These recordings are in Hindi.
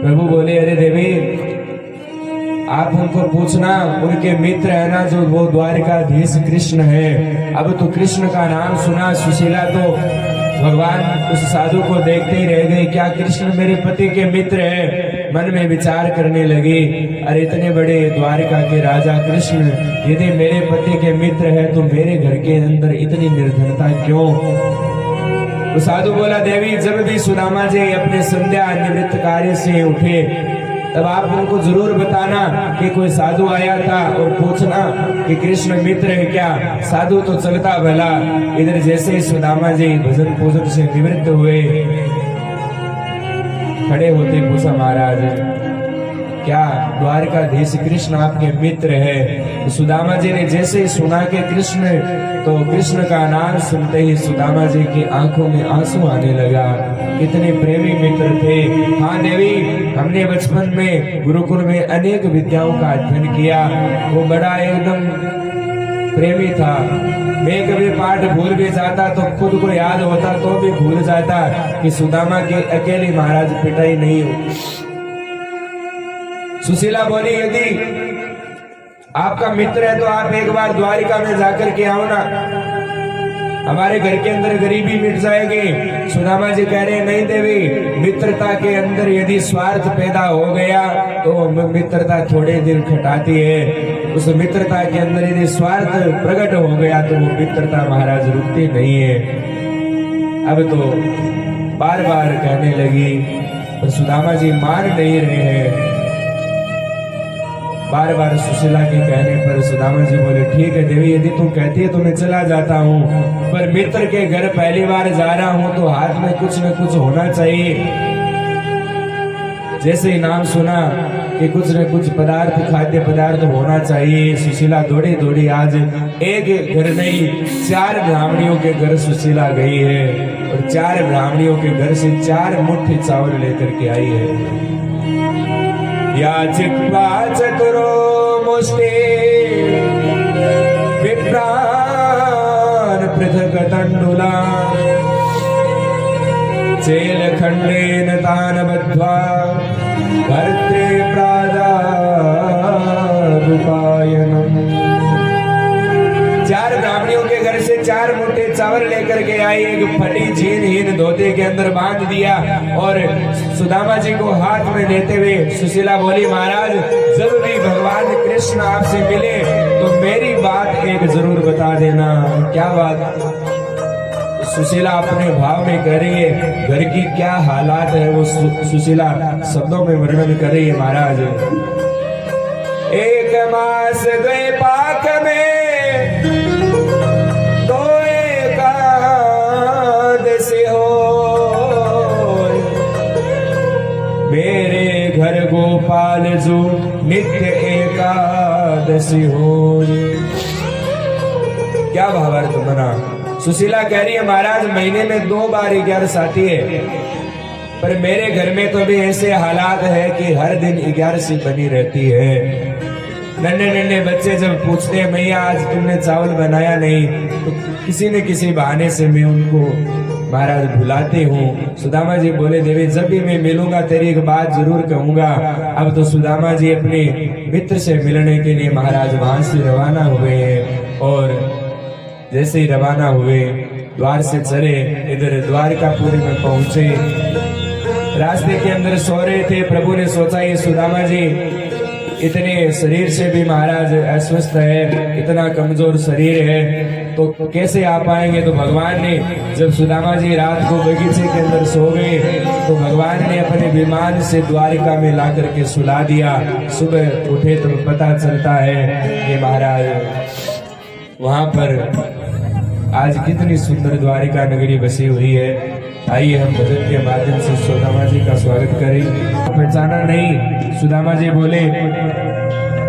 प्रभु बोले, अरे देवी आप उनको पूछना, उनके मित्र है ना जो, वो द्वारिकाधीश कृष्ण है। अब तो कृष्ण का नाम सुना सुशीला तो भगवान उस साधु को देखते ही रह गए, क्या कृष्ण मेरे पति के मित्र है। मन में विचार करने लगी, अरे इतने बड़े द्वारिका के राजा कृष्ण यदि मेरे पति के मित्र है तो मेरे घर के अंदर इतनी निर्धनता क्यों। तो साधु बोला, देवी जब भी सुदामा जी अपने संध्या निवृत्त कार्य से उठे तब आप उनको जरूर बताना कि कोई साधु आया था और पूछना कि कृष्ण मित्र है क्या। साधु तो चलता भला। इधर जैसे ही सुदामा जी भजन पूजन से निवृत्त हुए, खड़े होते पूछा, महाराज क्या द्वारकाधीश कृष्ण आपके मित्र है। तो सुदामा जी ने जैसे ही सुना कि कृष्ण, तो कृष्ण का नाम सुनते ही सुदामा जी की आंखों में आंसू आने लगा। कितने प्रेमी मित्र थे। हाँ देवी, हमने बचपन में गुरुकुल में अनेक विद्याओं का अध्ययन किया। वो बड़ा एकदम प्रेमी था। मैं कभी पाठ भूल भी जाता तो खुद को याद होता तो भी भूल जाता कि सुदामा की अकेली महाराज पिटाई नहीं हो। सुशीला बोली, यदि आपका मित्र है तो आप एक बार द्वारिका में जाकर के आओ ना, हमारे घर के अंदर गरीबी मिट जाएगी। सुदामा जी कह रहे, नहीं देवी, मित्रता के अंदर यदि स्वार्थ पैदा हो गया तो मित्रता थोड़े दिन खटाती है। उस मित्रता के अंदर यदि स्वार्थ प्रकट हो गया तो वो मित्रता महाराज रुकती नहीं है। अब तो बार बार कहने लगी, पर सुदामा जी मान नहीं रहे हैं। बार बार सुशीला के कहने पर सुदामा जी बोले, ठीक है देवी, यदि तू कहती है तो मैं चला जाता हूँ, पर मित्र के घर पहली बार जा रहा हूँ तो हाथ में कुछ न कुछ होना चाहिए। जैसे ही नाम सुना कि कुछ न कुछ पदार्थ, खाद्य पदार्थ होना चाहिए, सुशीला दौड़ी दौड़ी आज एक घर नहीं 4 ब्राह्मणियों के घर सुशीला गई है और 4 ब्राह्मणियों के घर से 4 मुट्ठी चावल लेकर के आई है। या चित्वा चतुरो मुष्टि विप्रान पृथक तंडुला चेल खंडेन तान बद्ध्वा भर्त्रे प्रादारुपायनम। 4 ब्राह्मणियों के घर से 4 मुट्ठी चावल लेकर के आई, एक फटी झीनहीन धोते के अंदर बांध दिया और सुदामा जी को हाथ में लेते हुए सुशीला बोली, महाराज जब भी भगवान कृष्ण आपसे मिले तो मेरी बात एक जरूर बता देना। क्या बात? सुशीला अपने भाव में कह रही है, घर की क्या हालात है वो सुशीला शब्दों में वर्णन कर रही है। महाराज, 1 मास 2 पाक में मेरे घर गोपाल जो नित्य एकादशी हो। क्या भावार्थ बना। सुशीला कह रही है, महाराज महीने में 2 बार 11 आती है, पर मेरे घर में तो भी ऐसे हालात है कि हर दिन 11 बनी रहती है। नन्हे नन्हे बच्चे जब पूछते हैं, भैया आज तुमने चावल बनाया नहीं, तो किसी न किसी बहाने से मैं उनको महाराज भुलाते हूँ। सुदामा जी बोले, देवी जब भी मैं मिलूंगा तेरी एक बात जरूर कहूंगा। अब तो सुदामा जी अपने मित्र से मिलने के लिए महाराज वहां से रवाना हुए हैं और जैसे ही रवाना हुए द्वार से चले, इधर द्वारकापुरी में पहुंचे। रास्ते के अंदर सो रहे थे। प्रभु ने सोचा ये सुदामा जी इतने शरीर से भी महाराज अस्वस्थ है, इतना कमजोर शरीर है, तो कैसे आ पाएंगे। तो भगवान ने जब सुदामा जी रात को बगीचे के अंदर सो गए तो भगवान ने अपने विमान से द्वारिका में ला करके सुला दिया। सुबह उठे तो पता चलता है कि महाराज वहां पर आज कितनी सुंदर द्वारिका नगरी बसी हुई है। आइए हम भजन के माध्यम से सुदामा जी का स्वागत करें। पहचाना नहीं। सुदामा जी बोले,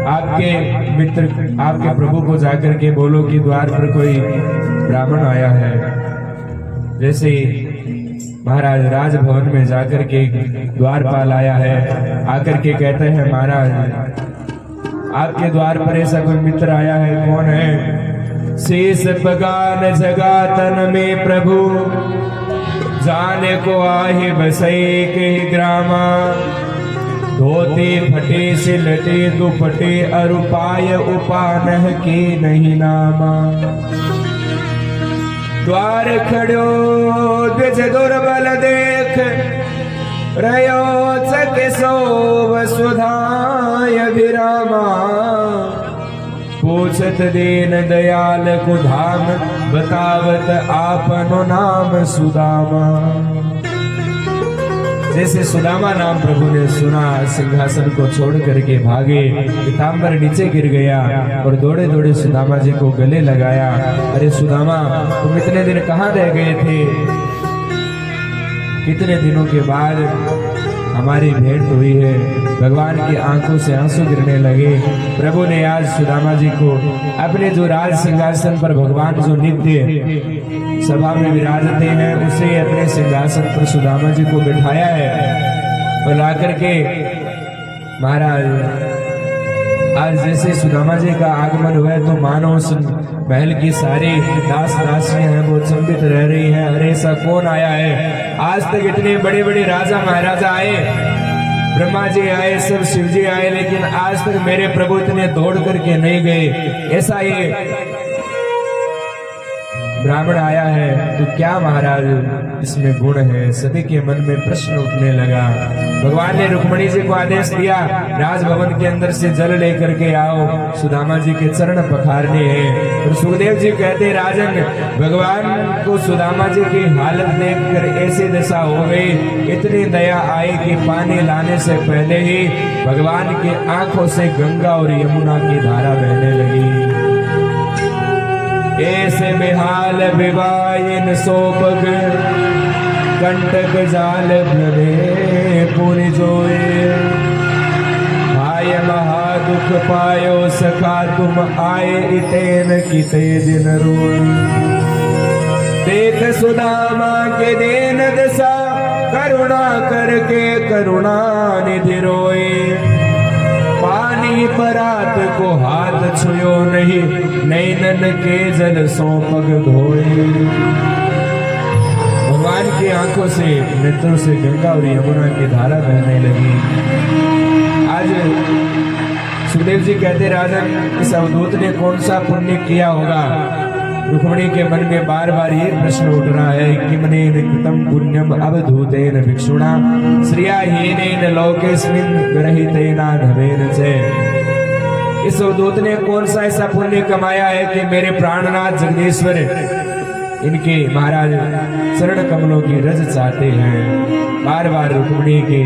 आपके मित्र, आपके प्रभु को जाकर के बोलो कि द्वार पर कोई ब्राह्मण आया है। जैसे महाराज राजभवन में जाकर के द्वारपाल आया है, आकर के कहते हैं, महाराज आपके द्वार पर ऐसा कोई मित्र आया है, कौन है। शेष बगान जगातन में प्रभु जाने को आहे बसई के ग्रामा धोते फटे से लटे दुपटे अरुपाय उपानह के नहीं नामा। द्वार खड़ो द्विज दुर्बल देख रयो सके सो वसुधाय विरामा। पूछत दीन दयाल को धाम बतावत आपनो नाम सुदामा। जैसे सुदामा नाम प्रभु ने सुना सिंहासन को छोड़ करके भागे, पीताम्बर नीचे गिर गया और दौड़े दौड़े सुदामा जी को गले लगाया। अरे सुदामा, तुम इतने दिन कहाँ रह गए थे? कितने दिनों के बाद हमारी भेंट हुई है। भगवान की आंखों से आंसू गिरने लगे। प्रभु ने आज सुदामा जी को अपने जो राज सिंहासन पर भगवान जो नित्य सभा में विराजते हैं उसे अपने सिंहासन पर सुदामा जी को बिठाया है और ला करके महाराज आज जैसे सुदामा जी का आगमन हुआ है तो मानो उस महल की सारी दास दासियां हैं वो चंबित रह रही हैं। अरे ऐसा कौन आया है? आज तक इतने बड़े बड़े राजा महाराजा आए, ब्रह्मा जी आए, सब शिव जी आए, लेकिन आज तक मेरे प्रभु इतने दौड़ करके नहीं गए। ऐसा ये ब्राह्मण आया है तो क्या महाराज इसमें गुण है? सभी के मन में प्रश्न उठने लगा। भगवान ने रुक्मणी जी को आदेश दिया, राजभवन के अंदर से जल लेकर के आओ, सुदामा जी के चरण पखारने हैं। और सुखदेव जी कहते, राजन, भगवान को सुदामा जी की हालत देखकर ऐसी दशा हो गई, इतनी दया आई कि पानी लाने से पहले ही भगवान की आंखों से गंगा और यमुना की धारा बहने लगी। ऐसे बेहाल विवाइन सोपग कंटक जाल भ्रमे पुनि जोए। भाय महादुख पायो सखा तुम आए इतेन किते दिन रोए। देख सुदामा के दीन दशा करुणा करके करुणा निधि रोए। पानी परात को हाथ छुयो नहीं, नैनन के जल सो पग धोए। भगवान की आंखों से नेत्रों से गंगा और यमुना की धारा बहने लगी। आज सुखदेव जी कहते, राजन, इस अवधूत ने कौन सा पुण्य किया होगा? रुक्मिणी के मन में बार बार ये प्रश्न उठ रहा है, किमनेन कृतं पुण्यम अवधूतेन भिक्षुणा श्रियाहीनेन लोकेस्मिन् ग्रहीतेनाधवेन च। इस अवधूत ने कौन सा ऐसा पुण्य कमाया है कि मेरे प्राणनाथ जगदीश्वर इनके महाराज चरण कमलों की रज चाहते हैं। बार बार रुक्मिणी के